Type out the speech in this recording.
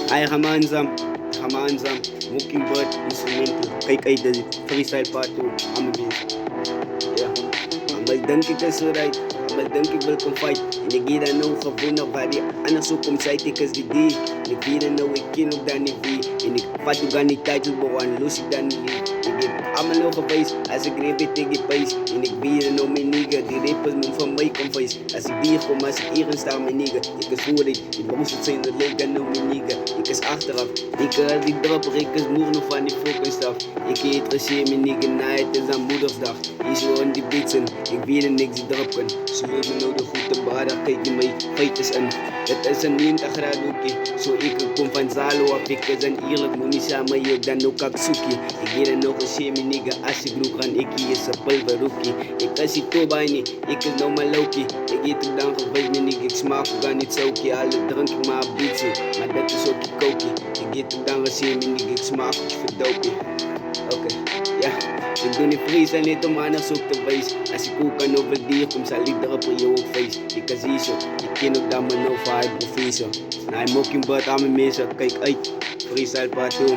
Ay, Hamanzam, Mockingbird, instrumental. Kijk uit de freestyle part 2, Amabis. Ja, amal dank ik zo right. Amal dank ik wil kom fight. En ik hier dan nou gewonnen waar die anders ook kom zij tikkers die die. En ik hier dan nou ik ken ook dan niet wie. En ik vat ook dan die title bewan, los ik dan niet lief. Ik heb allemaal nog geweest, als ik reep het tegen pijs. En ik weer nou mijn nigga, die rappers moet van mij kom face. Als ik bier kom, als ik hier sta mijn nigga. Ik is voor ik, die moest het zijn, dat leek dan nou mijn nigga. Ik is achteraf, ik die drop, ik is moer nog van die fucking staf. Ik heet gescheem mijn nigga, na het is aan moedersdag. Hier zo aan die bitsen, ik weet er niks die drop kan. Ze willen nou de goede baren, kijk je mij, feit is in. Het is een 90 graden hoekje, zo ik kom van Zalo af, ik is een eerlijk, moet niet samen je dan ook kak zoekje. Ik heet er nog gescheem mijn nigga, als je broek aan ik hier is een pulverhoekje. Ik is die toba niet, ik is nou maar loukje. Ik eet ook dan geweest mijn nigga, ik smaak ook aan niet zoukje. Alle drank ik maar bietje, maar dat is ook die kookje. Ik eet ook dan gescheem mijn nigga, ik smaak ook verdoopje. Oké, ja. Ik doe niet vrees en niet om anders ook te wijzen. Als ik ook kan over dier kom, zal ik erop in je ook face. Ik kan zien zo, ik ken ook dat mijn no vibe professor. Nou, Mockingbird aan mijn mensen, kijk uit. Freestyle part 2.